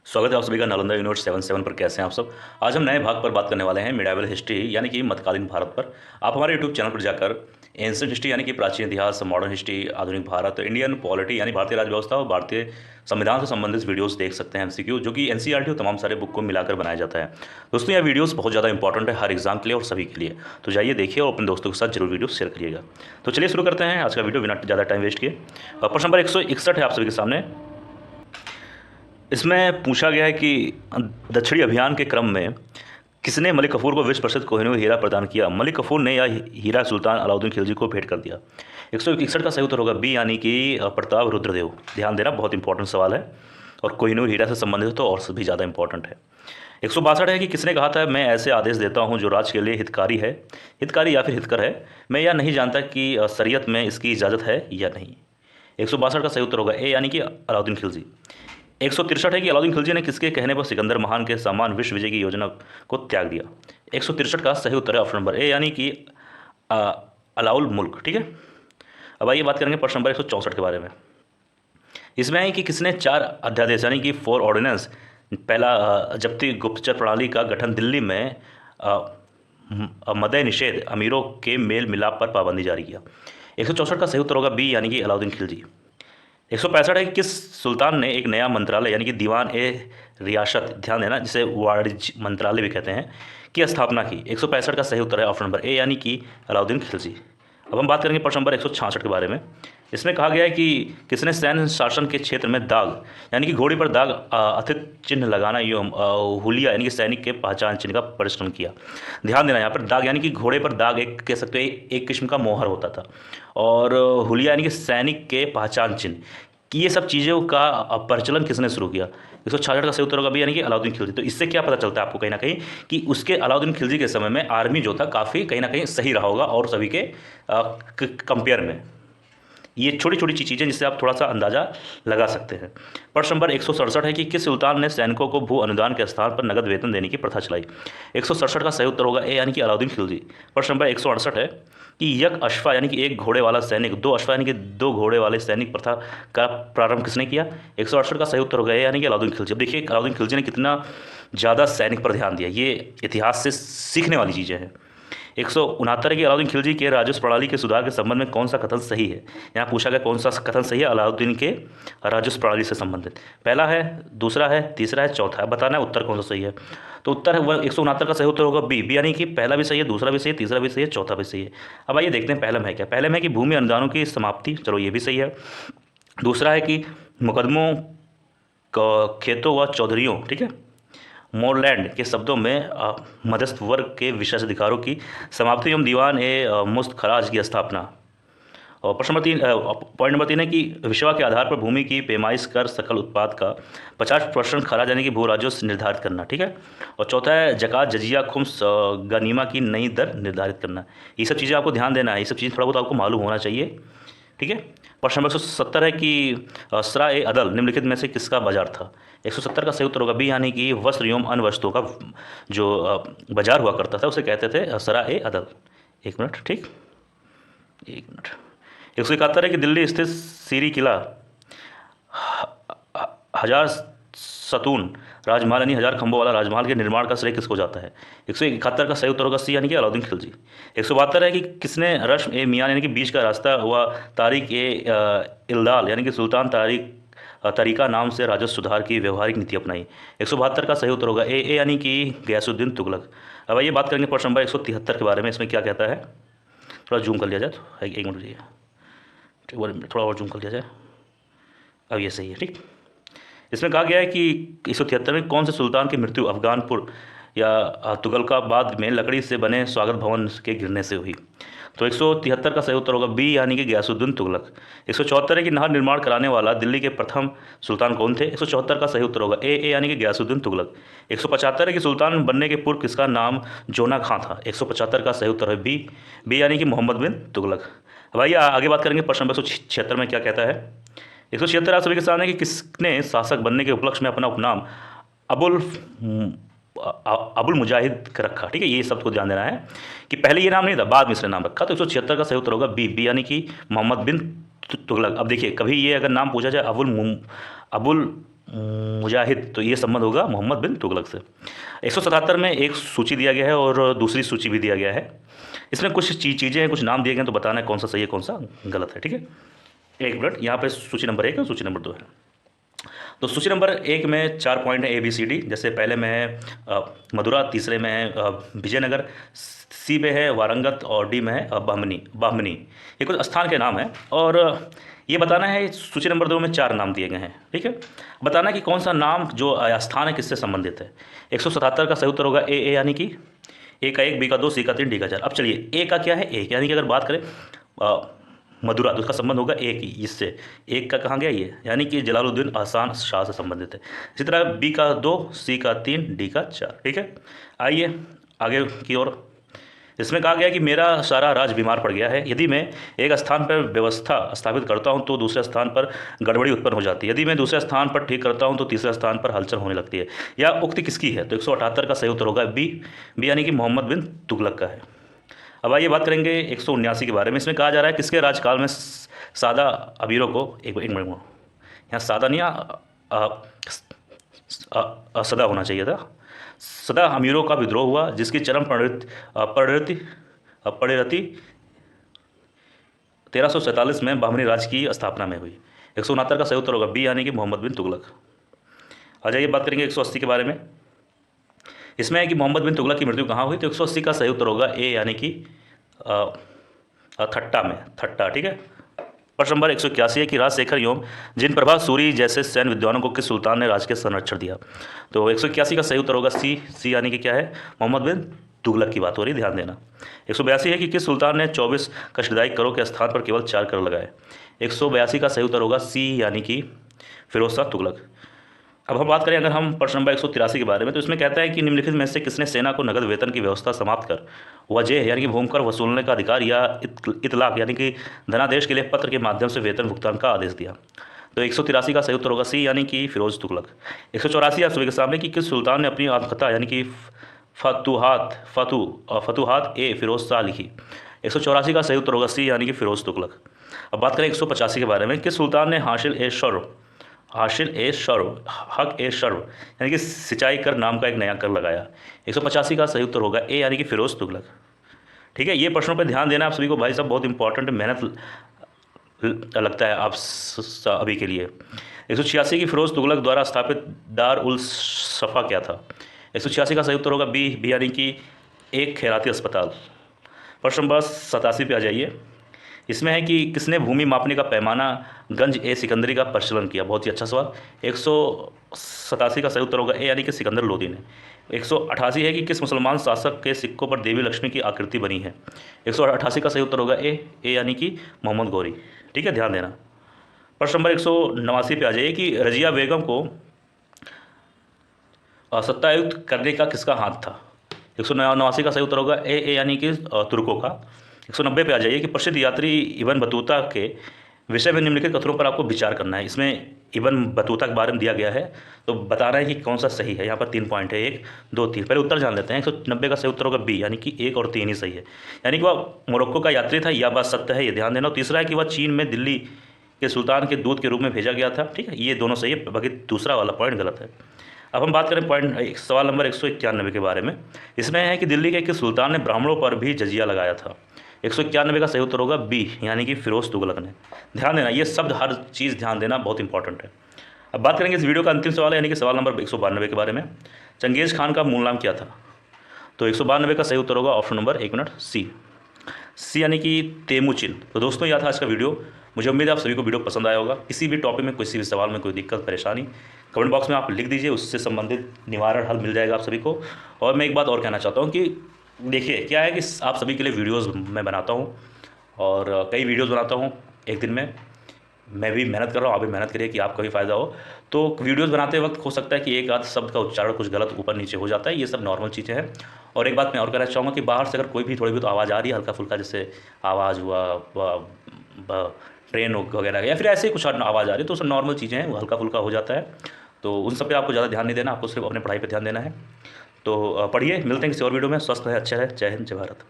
स्वागत है आप सभी का नालंदा यूनिवर्सिटी 77 पर। कैसे हैं आप सब। आज हम नए भाग पर बात करने वाले हैं मिडाइवल हिस्ट्री यानी कि मध्यकालीन भारत पर। आप हमारे यूट्यूब चैनल पर जाकर एंशिएंट हिस्ट्री यानी कि प्राचीन इतिहास, मॉडर्न हिस्ट्री, आधुनिक भारत, इंडियन पॉलिटी यानी भारतीय राज्य व्यवस्था और भारतीय संविधान से संबंधित वीडियोस देख सकते हैं। एमसीक्यू जो कि एनसीईआरटी और तमाम सारे बुक को मिलाकर बनाया जाता है। दोस्तों यह वीडियोस बहुत ज़्यादा इंपॉर्टेंट है हर एग्जाम के लिए और सभी के लिए, तो जाइए देखिए और अपने दोस्तों के साथ जरूर वीडियो शेयर करिएगा। तो चलिए शुरू करते हैं आज का वीडियो बिना ज़्यादा टाइम वेस्ट किए। प्रश्न नंबर 161 है आप सभी के सामने। इसमें पूछा गया है कि दक्षिणी अभियान के क्रम में किसने मलिक कफूर को विश्व प्रसिद्ध कोहिनूर हीरा प्रदान किया। मलिक कफूर ने यह हीरा सुल्तान अलाउद्दीन खिलजी को भेंट कर दिया। 161 का सही उत्तर होगा बी यानी कि प्रताप रुद्रदेव। ध्यान देना, बहुत इंपॉर्टेंट सवाल है और कोहिनूर हीरा से संबंधित हो तो और भी ज़्यादा इंपॉर्टेंट है। 162 है कि किसने कहा था मैं ऐसे आदेश देता हूं जो राज्य के लिए हितकारी है, हितकारी या फिर हितकर है। मैं यह नहीं जानता कि शरीयत में इसकी इजाज़त है या नहीं। 162 का सही उत्तर होगा ए यानी कि अलाउद्दीन खिलजी। 163 है कि अलाउद्दीन खिलजी ने किसके कहने पर सिकंदर महान के समान विश्व विजय की योजना को त्याग दिया। 163 का सही उत्तर है ऑप्शन नंबर ए यानी कि अलाउल मुल्क। ठीक है, अब आइए बात करेंगे प्रश्न नंबर 164 के बारे में। इसमें है कि किसने 4 अध्यादेश यानी कि 4 ऑर्डिनेंस, पहला जब्ती गुप्तचर प्रणाली का गठन, दिल्ली में मद्य निषेध, अमीरों के मेल मिलाप पर पाबंदी जारी किया। 164 का सही उत्तर होगा बी यानी कि अलाउद्दीन खिलजी। 165 है कि किस सुल्तान ने एक नया मंत्रालय यानी कि दीवान ए रियासत, ध्यान देना जिसे वाणिज्य मंत्रालय भी कहते हैं, की स्थापना की। 165 का सही उत्तर है ऑप्शन नंबर ए यानी कि अलाउद्दीन खिलजी। अब हम बात करेंगे प्रश्न नंबर 166 के बारे में। इसमें कहा गया है कि किसने सैन्य शासन के क्षेत्र में दाग यानी कि घोड़ी पर दाग अथित चिन्ह लगाना एवं हुलिया यानी कि सैनिक के पहचान चिन्ह का परिश्रम किया। ध्यान देना, यहाँ पर दाग यानी कि घोड़े पर दाग एक कह सकते हो एक किस्म का मोहर होता था, और हुलिया यानी कि सैनिक के पहचान चिन्ह कि ये सब चीज़ों का प्रचलन किसने शुरू किया। 166 का सही उत्तर होगा भी यानी कि अलाउद्दीन खिलजी। तो इससे क्या पता चलता है आपको कहीं ना कहीं कि उसके अलाउद्दीन खिलजी के समय में आर्मी जो था काफ़ी कहीं ना कहीं सही रहा होगा और सभी के कंपेयर में। ये छोटी छोटी चीज़ें जिससे आप थोड़ा सा अंदाज़ा लगा सकते हैं। प्रश्न नंबर 167 है कि किस सुल्तान ने सैनिकों को भू अनुदान के स्थान पर नगद वेतन देने की प्रथा चलाई। 167 का सही उत्तर होगा ए यानी कि अलाउद्दीन खिलजी। प्रश्न नंबर 168 है कि यक अश्वा यानी कि एक घोड़े वाला सैनिक, दो अश्वा यानी कि दो घोड़े वाले सैनिक प्रथा का प्रारंभ किसने किया। 168 का सही उत्तर होगा ए यानी कि अलाउद्दीन खिलजी। अब देखिए अलाउद्दीन खिलजी ने कितना ज़्यादा सैनिक पर ध्यान दिया, ये इतिहास से सीखने वाली चीज़ें हैं। 169 की अलाउद्दीन खिलजी के राजस्व प्रणाली के सुधार के संबंध में कौन सा कथन सही है। यहाँ पूछा गया कौन सा कथन सही है अलाउद्दीन के राजस्व प्रणाली से संबंधित। पहला है, दूसरा है, तीसरा है, चौथा है। बताना है उत्तर कौन सा सही है। तो उत्तर है वह 169 का सही उत्तर होगा बी यानी कि पहला भी सही है, दूसरा भी सही है, तीसरा भी सही है, चौथा भी सही है। अब आइए देखते हैं पहला में है क्या। पहले में है कि भूमि अनुदानों की समाप्ति, चलो ये भी सही है। दूसरा है कि मुकदमों खेतों व चौधरियों, ठीक है, मोरलैंड के शब्दों में मध्यस्थ वर्ग के विशेष अधिकारों की समाप्ति एवं दीवान ए मुस्त खराज की स्थापना। और प्रश्न नंबर 3, पॉइंट नंबर 3 है कि विषवा के आधार पर भूमि की पैमाइश कर सकल उत्पाद का 50% खराज यानी कि भू राजस्व निर्धारित करना। ठीक है, और चौथा है जकात, जजिया, खुम्स, गनीमा की नई दर निर्धारित करना। ये सब चीज़ें आपको ध्यान देना है, ये सब चीज़ें थोड़ा बहुत आपको मालूम होना चाहिए। ठीक है, प्रश्न नंबर 170 है कि सरा ए अदल निम्नलिखित में से किसका बाजार था। 170 का सही उत्तर होगा बी यानी कि वस्त्र एवं अन्य वस्तुओं का जो बाजार हुआ करता था उसे कहते थे सरा ए अदल। एक मिनट, ठीक, एक मिनट। 171 है कि दिल्ली स्थित सीरी किला हजार सतून राजमहल यानी 1000 खंभों वाला राजमहल के निर्माण का श्रेय किसको जाता है। 171 का सही उत्तर होगा सी यानी कि अलाउद्दीन खिलजी। 172 है कि किसने रश्म ए मियाँ यानी कि बीच का रास्ता व तारिक ए इल्दाल यानी कि सुल्तान तरीका नाम से राजस्व सुधार की व्यवहारिक नीति अपनाई। 172 का सही उत्तर होगा ए यानी कि गयासुद्दीन तुगलक। अब आइए बात करेंगे प्रश्न नंबर 173 के बारे में। इसमें क्या कहता है, थोड़ा जूम कर लिया जाए तो एक मिनट रुकिए, थोड़ा और जूम कर लिया जाए। अब ये सही है, ठीक। इसमें कहा गया है कि 173 में कौन से सुल्तान की मृत्यु अफगानपुर या तुगलकाबाद में लकड़ी से बने स्वागत भवन के गिरने से हुई। तो 173 का सही उत्तर होगा बी यानी कि गयासुद्दीन तुगलक। 174 है कि नहर निर्माण कराने वाला दिल्ली के प्रथम सुल्तान कौन थे। 174 का सही उत्तर होगा ए यानी कि गयासुद्दीन तुगलक। 175 है कि सुल्तान बनने के पूर्व किसका नाम जोना खां था। 175 का सही उत्तर है बी यानी कि मोहम्मद बिन तुगलक। भाई आगे बात करेंगे प्रश्न नंबर 176 में क्या कहता है। 176 आप सभी के सामने कि किसने शासक बनने के उपलक्ष्य में अपना उपनाम अबुल मुजाहिद का रखा। ठीक है, ये सब को ध्यान देना है कि पहले ये नाम नहीं था, बाद में इसने नाम रखा। तो 176 का सही उत्तर होगा बी यानी कि मोहम्मद बिन तुगलक। अब देखिए कभी ये अगर नाम पूछा जाए अबुल मुजाहिद, तो ये संबंध होगा मोहम्मद बिन तुगलक से। 177 में एक सूची दिया गया है और दूसरी सूची भी दिया गया है। इसमें कुछ चीज़ें हैं, कुछ नाम दिए गए हैं, तो बताना है कौन सा सही है कौन सा गलत है, ठीक है। एक मिनट, यहाँ पे सूची नंबर 1 और सूची नंबर 2 है। तो सूची नंबर 1 में 4 पॉइंट है ABCD, जैसे पहले में है मदुरा, तीसरे में है विजयनगर, C में है वारंगत और D में है बामनी। ये कुछ स्थान के नाम हैं और ये बताना है। सूची नंबर 2 में 4 नाम दिए गए हैं, ठीक है। बताना है कि कौन सा नाम जो स्थान है किससे संबंधित है। 177 का सही उत्तर होगा ए यानी कि A का 1, B का 2, C का 3, D का 4। अब चलिए A का क्या है, एक यानी कि अगर बात करें मदुरा, तो उसका संबंध होगा एक ही, इससे एक का कहाँ गया ये, यानी कि जलालुद्दीन अहसान शाह से संबंधित है। इसी तरह B का 2, C का 3, D का 4, ठीक है। आइए आगे की ओर। इसमें कहा गया कि मेरा सारा राज बीमार पड़ गया है। यदि मैं एक स्थान पर व्यवस्था स्थापित करता हूं तो दूसरे स्थान पर गड़बड़ी उत्पन्न हो जाती है। यदि मैं दूसरे स्थान पर ठीक करता हूं तो तीसरे स्थान पर हलचल होने लगती है। यह उक्ति किसकी है, तो 178 का सही उत्तर होगा बी यानी कि मोहम्मद बिन तुगलक का है। अब आइए बात करेंगे 179 के बारे में। इसमें कहा जा रहा है किसके राजकाल में सादा अमीरों को, एक मिनट, यहाँ सादा नहीं सदा होना चाहिए था, सदा अमीरों का विद्रोह हुआ जिसकी चरम परिणति 1347 में बामनी राज्य की स्थापना में हुई। 169 का सही उत्तर होगा बी यानी कि मोहम्मद बिन तुगलक। आ जाइए बात करेंगे 180 के बारे में। इसमें है कि मोहम्मद बिन तुगलक की मृत्यु कहाँ हुई, तो 180 का सही उत्तर होगा ए यानी कि थट्टा, ठीक है। प्रश्न नंबर 181 है कि राजशेखर एवं जिन प्रभा सूरी जैसे सैन्य विद्वानों को किस सुल्तान ने राज्य के संरक्षण दिया, तो 181 का सही उत्तर होगा सी यानी कि क्या है, मोहम्मद बिन तुगलक की बात हो रही, ध्यान देना। 182 है कि किस सुल्तान ने 24 कष्टदायी करों के स्थान पर केवल 4 कर लगाए। 182 का सही उत्तर होगा सी यानी कि फिरोज शाह तुगलक। अब हम बात करें अगर हम प्रश्न नंबर 183 के बारे में, तो इसमें कहता है कि निम्नलिखित में से किसने सेना को नगद वेतन की व्यवस्था समाप्त कर वजह यानी कि भूमकर वसूलने का अधिकार या इतलाक यानी कि धनादेश के लिए पत्र के माध्यम से वेतन भुगतान का आदेश दिया, तो 183 का सही उत्तर होगा सी यानी कि फिरोज तुगलक। 184 आप सभी के सामने कि किस सुल्तान ने अपनी आत्मकथा यानी कि फतुहात ए फिरोज शाह लिखी। 184 का सही उत्तर होगा सी यानी कि फिरोज तुगलक। अब बात करें 185 के बारे में, किस सुल्तान ने हक ए शर्व यानी कि सिंचाई कर नाम का एक नया कर लगाया। 185 का सही उत्तर होगा ए यानी कि फिरोज तुगलक, ठीक है। ये प्रश्नों पर ध्यान देना आप सभी को भाई साहब, बहुत इंपॉर्टेंट मेहनत लगता है आप अभी के लिए। 186 की फिरोज तुगलक द्वारा स्थापित दार उल सफ़ा क्या था। 186 का सही उत्तर होगा बी यानी कि एक खैराती अस्पताल। प्रश्न नंबर 87 पे आ जाइए। इसमें है कि किसने भूमि मापने का पैमाना गंज ए सिकंदरी का प्रचलन किया, बहुत ही अच्छा सवाल। 187 का सही उत्तर होगा ए यानी कि सिकंदर लोदी ने। 188 है कि किस मुसलमान शासक के सिक्कों पर देवी लक्ष्मी की आकृति बनी है। 188 का सही उत्तर होगा ए यानी कि मोहम्मद गौरी, ठीक है, ध्यान देना। प्रश्न नंबर 189 पे आ जाइए कि रजिया बेगम को सत्तायुक्त करने का किसका हाथ था। 189 का सही उत्तर होगा ए यानी कि तुर्कों का। 190 पे आ जाइए कि प्रसिद्ध यात्री इब्न बतूता के विषय में निम्नलिखित कथनों पर आपको विचार करना है। इसमें इब्न बतूता के बारे में दिया गया है, तो बताना है कि कौन सा सही है। यहाँ पर 3 पॉइंट है, 1 2 3। पहले उत्तर जान लेते हैं। 190 का सही उत्तर होगा बी यानी कि 1 और 3 ही सही है, यानी कि वह मोरक्को का यात्री था, यह बात सत्य है, ये ध्यान देना। और तीसरा है कि वह चीन में दिल्ली के सुल्तान के दूत के रूप में भेजा गया था, ठीक है, ये दोनों सही है, बाकी दूसरा वाला पॉइंट गलत है। अब हम बात करें सवाल नंबर 191 के बारे में। इसमें है कि दिल्ली के किस सुल्तान ने ब्राह्मणों पर भी जजिया लगाया था। 191 का सही उत्तर होगा बी यानी कि फिरोज तुगलक ने। ध्यान देना, ये शब्द हर चीज़ ध्यान देना बहुत इंपॉर्टेंट है। अब बात करेंगे इस वीडियो का अंतिम सवाल यानी कि सवाल नंबर 192 के बारे में। चंगेज़ खान का मूल नाम क्या था, तो 192 का सही उत्तर होगा ऑप्शन नंबर 1 मिनट सी यानी कि तेमुचिन। तो दोस्तों यह था आज का वीडियो। मुझे उम्मीद है आप सभी को वीडियो पसंद आया होगा। किसी भी टॉपिक में, किसी भी सवाल में कोई दिक्कत परेशानी कमेंट बॉक्स में आप लिख दीजिए, उससे संबंधित निवारण हल मिल जाएगा आप सभी को। और मैं एक बात और कहना चाहता हूँ कि देखिए क्या है कि आप सभी के लिए वीडियोस मैं बनाता हूँ और कई वीडियोस बनाता हूँ एक दिन में। मैं भी मेहनत कर रहा हूँ, आप भी मेहनत करिए कि आपका भी फ़ायदा हो। तो वीडियोस बनाते वक्त हो सकता है कि एक आध शब्द का उच्चारण कुछ गलत ऊपर नीचे हो जाता है, ये सब नॉर्मल चीज़ें हैं। और एक बात मैं और कहना चाहूँगा कि बाहर से अगर कोई भी थोड़ी बहुत आवाज़ आ रही है हल्का फुल्का, जैसे आवाज़ हुआ ट्रेन वगैरह या फिर ऐसे ही कुछ आवाज़ आ रही है, तो सब नॉर्मल चीज़ें हैं, वो हल्का फुल्का हो जाता है। तो उन सब पे आपको ज़्यादा ध्यान नहीं देना, आपको सिर्फ अपने पढ़ाई पे ध्यान देना है। तो पढ़िए, मिलते हैं किसी और वीडियो में। स्वस्थ है, अच्छा है, जय हिंद, जय भारत।